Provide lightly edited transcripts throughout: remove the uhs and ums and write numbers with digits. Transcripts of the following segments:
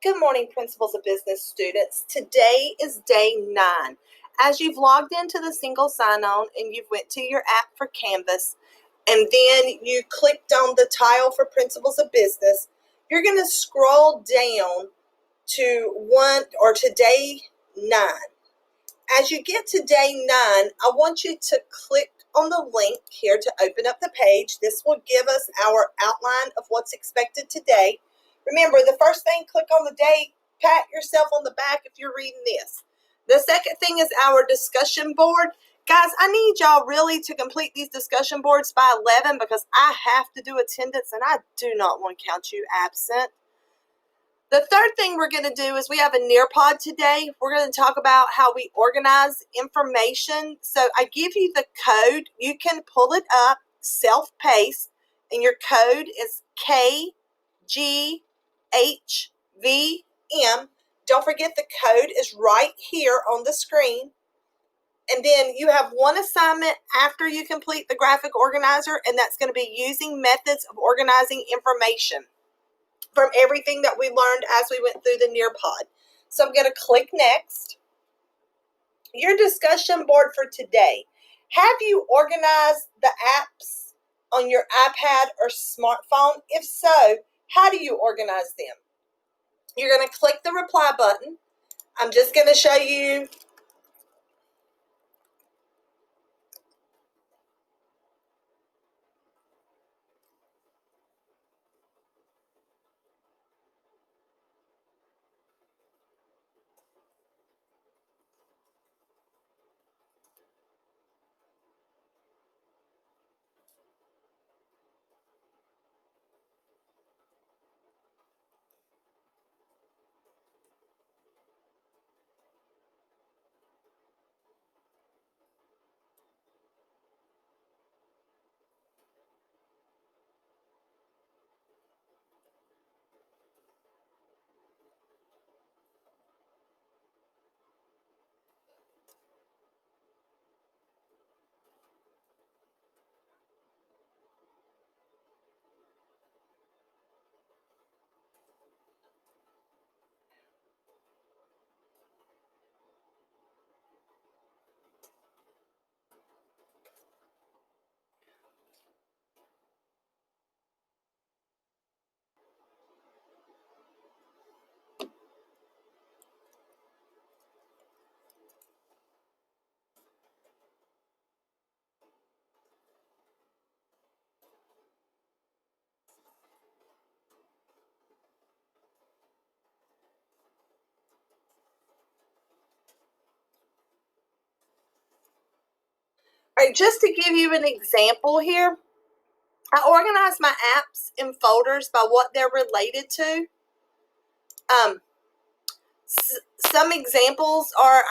Good morning, Principles of Business students. Today is day 9. As you've logged into the single sign-on and you've went to your app for Canvas, and then you clicked on the tile for Principles of Business, you're going to scroll down to day 9. As you get to day 9, I want you to click on the link here to open up the page. This will give us our outline of what's expected today. Remember, the first thing, click on the date, pat yourself on the back if you're reading this. The second thing is our discussion board. Guys, I need y'all really to complete these discussion boards by 11 because I have to do attendance and I do not want to count you absent. The third thing we're going to do is we have a Nearpod today. We're going to talk about how we organize information. So I give you the code. You can pull it up, self-paced, and your code is KGHVM. Don't forget the code is right here on the screen. And then you have one assignment after you complete the graphic organizer, and that's going to be using methods of organizing information from everything that we learned as we went through the Nearpod. So I'm going to click Next. Your discussion board for today. Have you organized the apps on your iPad or smartphone? If so, how do you organize them? You're going to click the reply button. I'm just going to show you All right, just to give you an example here, I organize my apps in folders by what they're related to. Some examples are,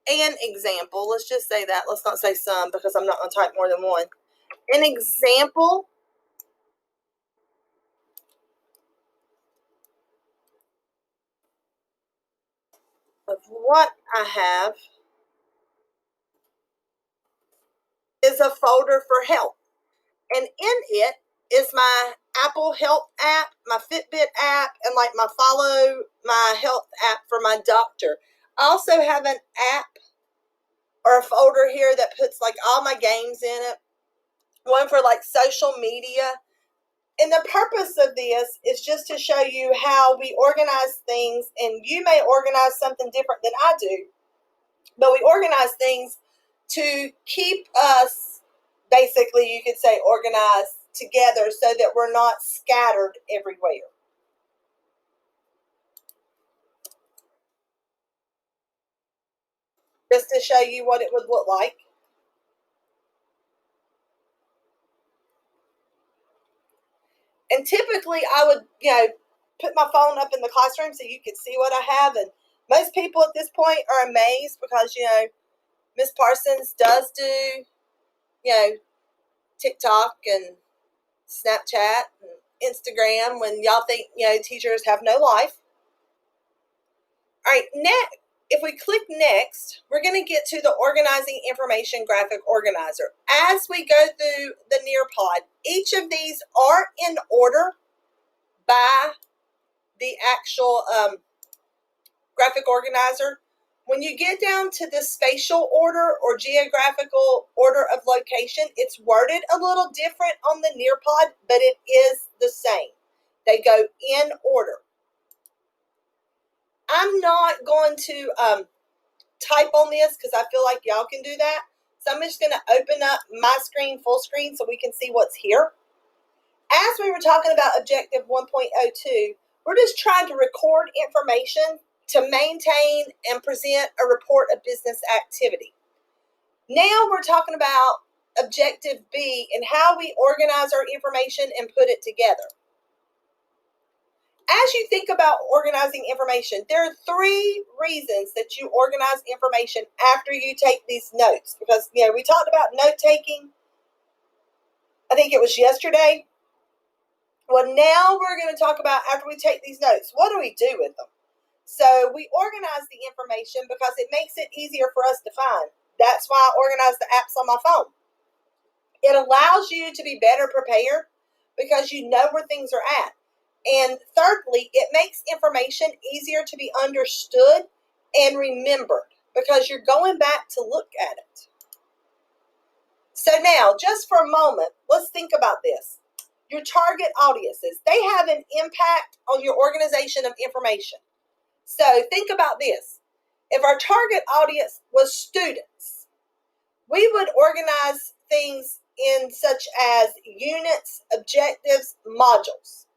an example, let's just say that. Let's not say some because I'm not going to type more than one. An example of what I have is a folder for health. And in it is my Apple Health app, my Fitbit app, and like my Follow My Health app for my doctor. I also have an app or a folder here that puts like all my games in it, one for like social media. And the purpose of this is just to show you how we organize things, and you may organize something different than I do, but we organize things to keep us, basically, you could say, organized together so that we're not scattered everywhere. Just to show you what it would look like. And typically I would, put my phone up in the classroom so you could see what I have. And most people at this point are amazed because, Miss Parsons does do, TikTok and Snapchat and Instagram when y'all think, teachers have no life. All right, next, if we click next, we're going to get to the organizing information graphic organizer. As we go through the Nearpod, each of these are in order by the actual graphic organizer. When you get down to the spatial order or geographical order of location, it's worded a little different on the Nearpod, but it is the same. They go in order. I'm not going to type on this because I feel like y'all can do that. So I'm just going to open up my screen full screen so we can see what's here. As we were talking about Objective 1.02, we're just trying to record information to maintain and present a report of business activity. Now we're talking about Objective B and how we organize our information and put it together. As you think about organizing information, there are 3 reasons that you organize information after you take these notes. Because, we talked about note taking, I think it was yesterday. Well, now we're going to talk about after we take these notes, what do we do with them? So we organize the information because it makes it easier for us to find. That's why I organize the apps on my phone. It allows you to be better prepared because you know where things are at. And thirdly, it makes information easier to be understood and remembered because you're going back to look at it. So now, just for a moment, let's think about this. Your target audiences, they have an impact on your organization of information. So think about this. If our target audience was students, we would organize things in such as units, objectives, modules.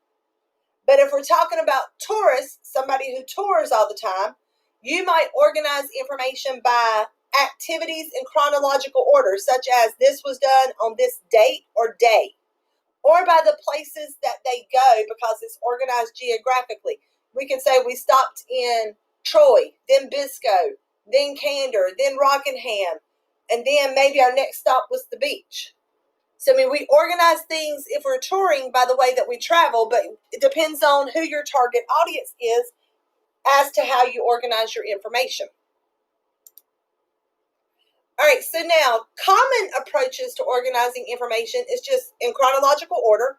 But if we're talking about tourists, somebody who tours all the time, you might organize information by activities in chronological order, such as this was done on this date or day, or by the places that they go because it's organized geographically. We can say we stopped in Troy, then Bisco, then Candor, then Rockingham, and then maybe our next stop was the beach. So, we organize things if we're touring by the way that we travel, but it depends on who your target audience is as to how you organize your information. All right, so now common approaches to organizing information is just in chronological order,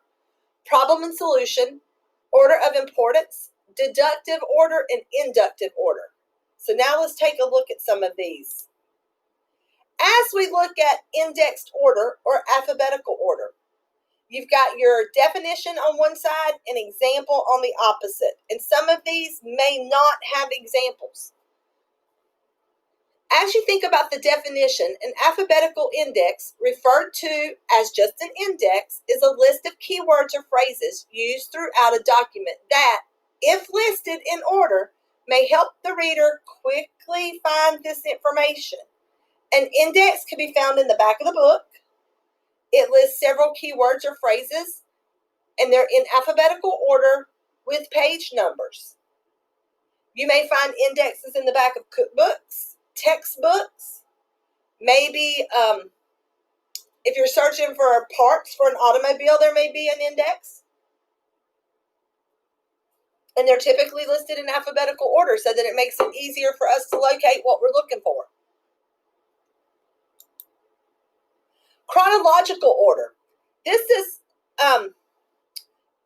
problem and solution, order of importance, deductive order, and inductive order. So now let's take a look at some of these. As we look at indexed order or alphabetical order, you've got your definition on one side and example on the opposite. And some of these may not have examples. As you think about the definition, an alphabetical index, referred to as just an index, is a list of keywords or phrases used throughout a document that, if listed in order, may help the reader quickly find this information. An index can be found in the back of the book. It lists several keywords or phrases, and they're in alphabetical order with page numbers. You may find indexes in the back of cookbooks, textbooks, maybe if you're searching for parts for an automobile, there may be an index. And they're typically listed in alphabetical order so that it makes it easier for us to locate what we're looking for. Chronological order. This is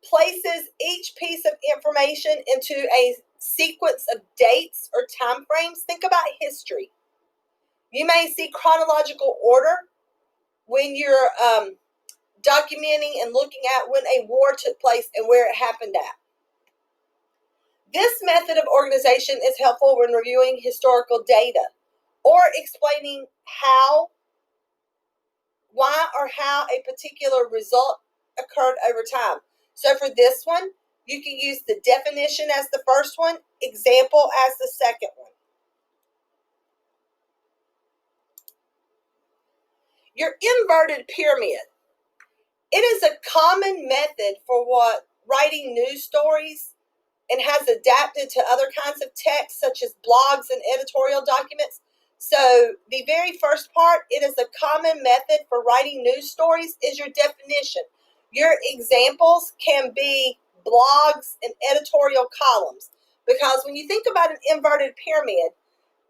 places each piece of information into a sequence of dates or time frames. Think about history. You may see chronological order when you're documenting and looking at when a war took place and where it happened at. This method of organization is helpful when reviewing historical data or explaining why or how a particular result occurred over time. So for this one, you can use the definition as the first one, example as the second one. Your inverted pyramid. It is a common method for writing news stories and has adapted to other kinds of text such as blogs and editorial documents. So the very first part, it is a common method for writing news stories, is your definition. Your examples can be blogs and editorial columns, because when you think about an inverted pyramid,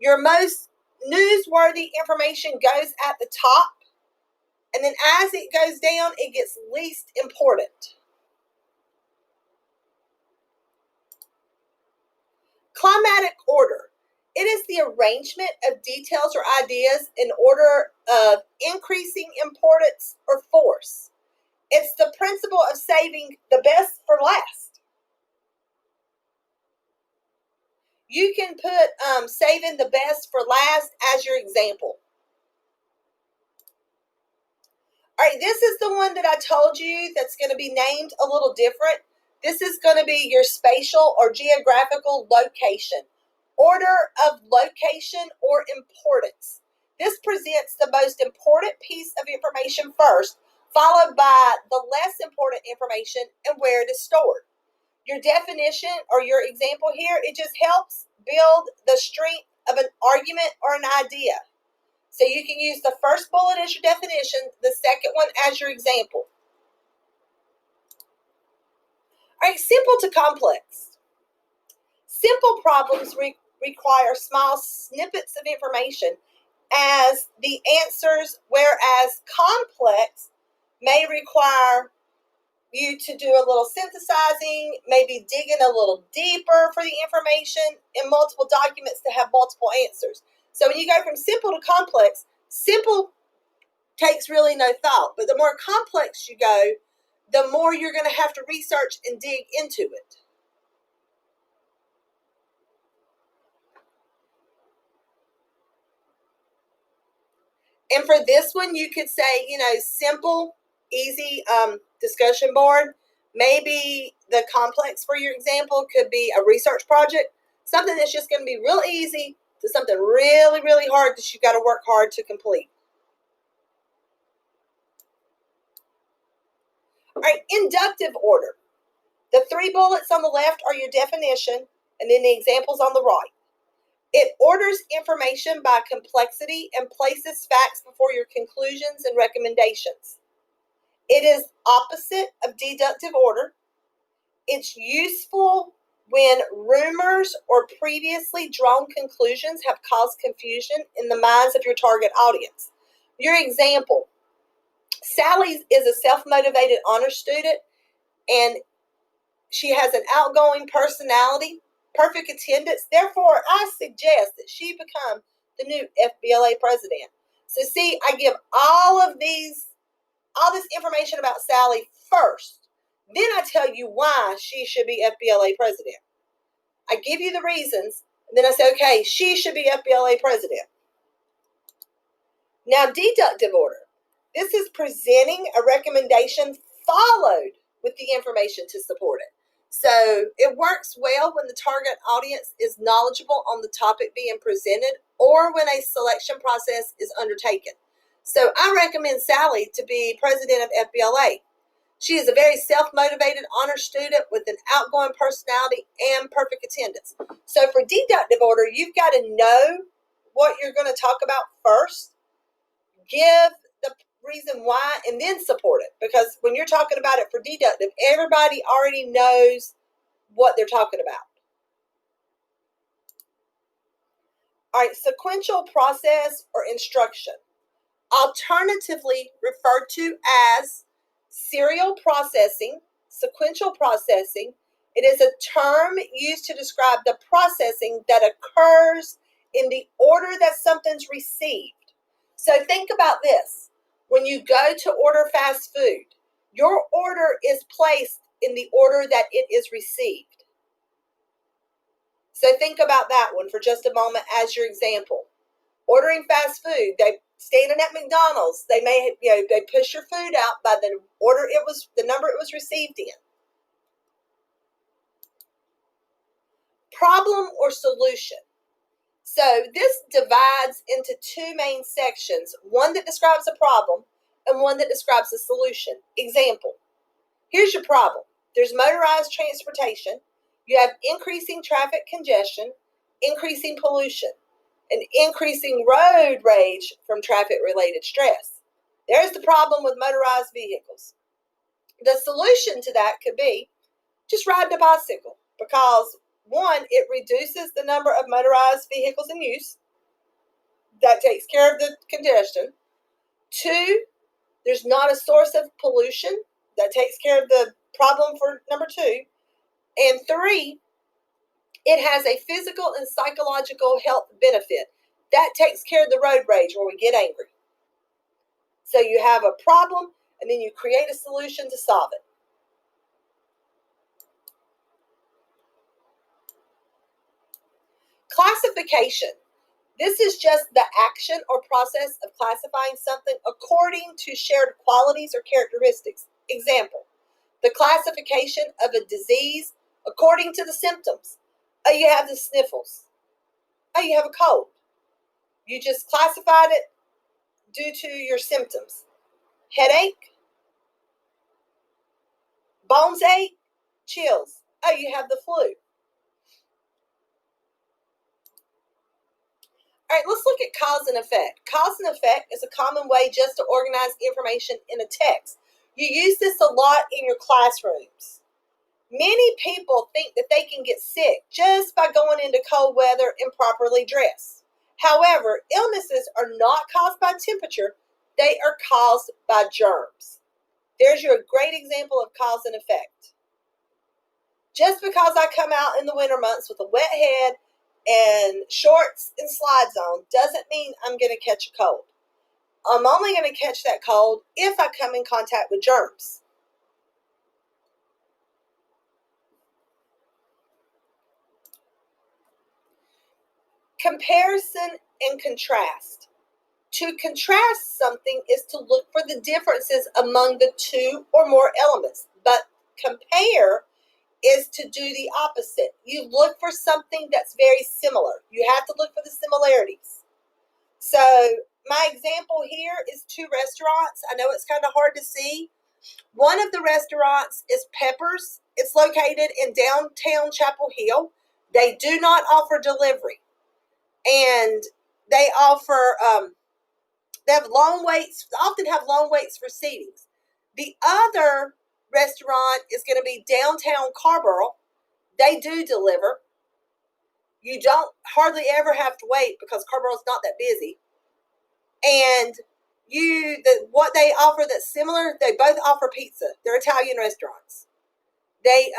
your most newsworthy information goes at the top, and then as it goes down, it gets least important. Climatic order. It is the arrangement of details or ideas in order of increasing importance or force. It's the principle of saving the best for last. You can put saving the best for last as your example. All right, this is the one that I told you that's going to be named a little different. This is going to be your spatial or geographical location. Order of location or importance. This presents the most important piece of information first, followed by the less important information and where it is stored. Your definition or your example here, it just helps build the strength of an argument or an idea. So you can use the first bullet as your definition, the second one as your example. All right, simple to complex. Simple problems require small snippets of information as the answers, whereas complex may require you to do a little synthesizing, maybe digging a little deeper for the information in multiple documents to have multiple answers. So when you go from simple to complex, simple takes really no thought, but the more complex you go, the more you're going to have to research and dig into it. And for this one, you could say, simple, easy discussion board. Maybe the complex for your example could be a research project, something that's just going to be real easy to something really, really hard that you've got to work hard to complete. All right, inductive order. The 3 bullets on the left are your definition, and then the examples on the right. It orders information by complexity and places facts before your conclusions and recommendations. It is opposite of deductive order. It's useful when rumors or previously drawn conclusions have caused confusion in the minds of your target audience. Your example, Sally is a self-motivated honor student, and she has an outgoing personality, perfect attendance. Therefore, I suggest that she become the new FBLA president. So see, I give all this information about Sally first. Then I tell you why she should be FBLA president. I give you the reasons, and then I say, okay, she should be FBLA president. Now, deductive order. This is presenting a recommendation followed with the information to support it. So it works well when the target audience is knowledgeable on the topic being presented or when a selection process is undertaken. So I recommend Sally to be president of FBLA. She is a very self-motivated honor student with an outgoing personality and perfect attendance. So for deductive order, you've got to know what you're going to talk about first, give the reason why, and then support it. Because when you're talking about it for deductive, everybody already knows what they're talking about. All right, sequential process or instruction. Alternatively referred to as serial processing, sequential processing. It is a term used to describe the processing that occurs in the order that something's received. So think about this. When you go to order fast food, your order is placed in the order that it is received. So think about that one for just a moment as your example. Ordering fast food, they standing at McDonald's, they may, they push your food out by the number it was received in. Problem or solution. So this divides into 2 main sections, one that describes a problem and one that describes a solution. Example, here's your problem. There's motorized transportation. You have increasing traffic congestion, increasing pollution, and increasing road rage from traffic-related stress. There's the problem with motorized vehicles. The solution to that could be just ride a bicycle because, 1, it reduces the number of motorized vehicles in use. That takes care of the congestion. 2, there's not a source of pollution. That takes care of the problem for number 2. And 3, It has a physical and psychological health benefit. That takes care of the road rage where we get angry. So you have a problem, and then you create a solution to solve it. Classification. This is just the action or process of classifying something according to shared qualities or characteristics. Example, the classification of a disease according to the symptoms. Oh, you have the sniffles. Oh, you have a cold. You just classified it due to your symptoms. Headache, bones ache, chills. Oh, you have the flu. All right, let's look at cause and effect. Cause and effect is a common way just to organize information in a text. You use this a lot in your classrooms. Many people think that they can get sick just by going into cold weather improperly dressed. However, illnesses are not caused by temperature, they are caused by germs. There's your great example of cause and effect. Just because I come out in the winter months with a wet head and shorts and slides on doesn't mean I'm going to catch a cold. I'm only going to catch that cold if I come in contact with germs. Comparison and contrast. To contrast something is to look for the differences among the two or more elements, but compare is to do the opposite. You look for something that's very similar. You have to look for the similarities. So my example here is two restaurants. I know it's kind of hard to see. One of the restaurants is Pepper's. It's located in downtown Chapel Hill. They do not offer delivery. And they offer, they have long waits, often have long waits for seatings. The other restaurant is going to be downtown Carborough. They do deliver. You don't hardly ever have to wait because Carborough's not that busy. And what they offer that's similar, they both offer pizza. They're Italian restaurants. They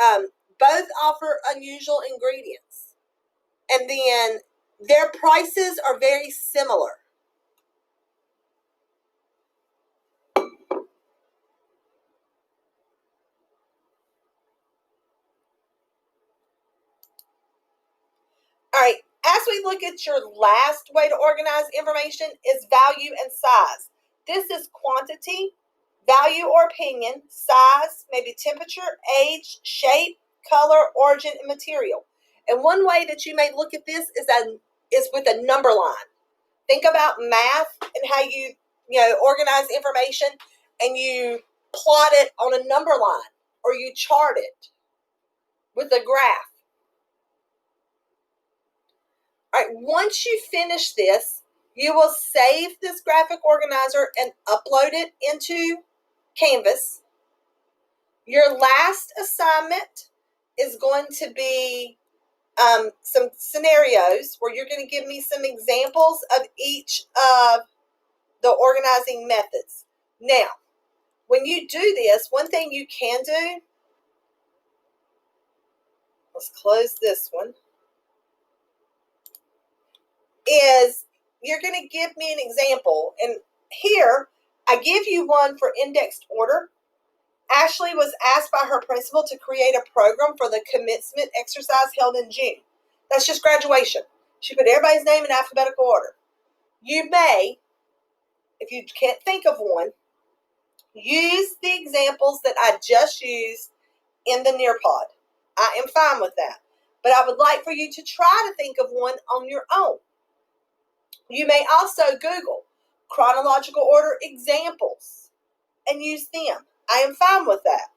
both offer unusual ingredients. And then their prices are very similar. All right, as we look at your last way to organize information is value and size. This is quantity, value or opinion, size, maybe temperature, age, shape, color, origin, and material. And one way that you may look at this is with a number line. Think about math and how you organize information and you plot it on a number line or you chart it with a graph. All right, once you finish this, you will save this graphic organizer and upload it into Canvas. Your last assignment is going to be some scenarios where you're going to give me some examples of each of the organizing methods. Now, when you do this, one thing you can do, let's close this one, is you're going to give me an example. And here, I give you one for indexed order. Ashley was asked by her principal to create a program for the commencement exercise held in June. That's just graduation. She put everybody's name in alphabetical order. You may, if you can't think of one, use the examples that I just used in the Nearpod. I am fine with that. But I would like for you to try to think of one on your own. You may also Google chronological order examples and use them. I am fine with that.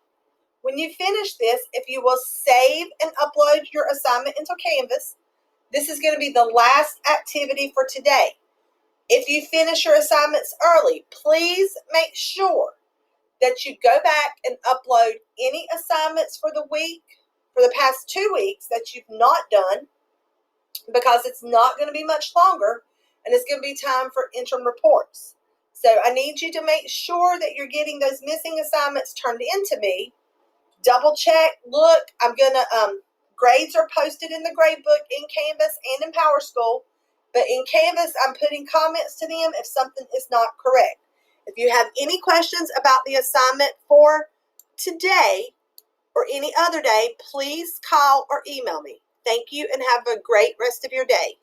When you finish this, if you will save and upload your assignment into Canvas, this is going to be the last activity for today. If you finish your assignments early, please make sure that you go back and upload any assignments for the week, for the past 2 weeks that you've not done, because it's not going to be much longer and it's going to be time for interim reports. So I need you to make sure that you're getting those missing assignments turned into me. Double check, look, I'm going to Grades are posted in the grade book in Canvas and in PowerSchool, but in Canvas, I'm putting comments to them if something is not correct. If you have any questions about the assignment for today or any other day, please call or email me. Thank you and have a great rest of your day.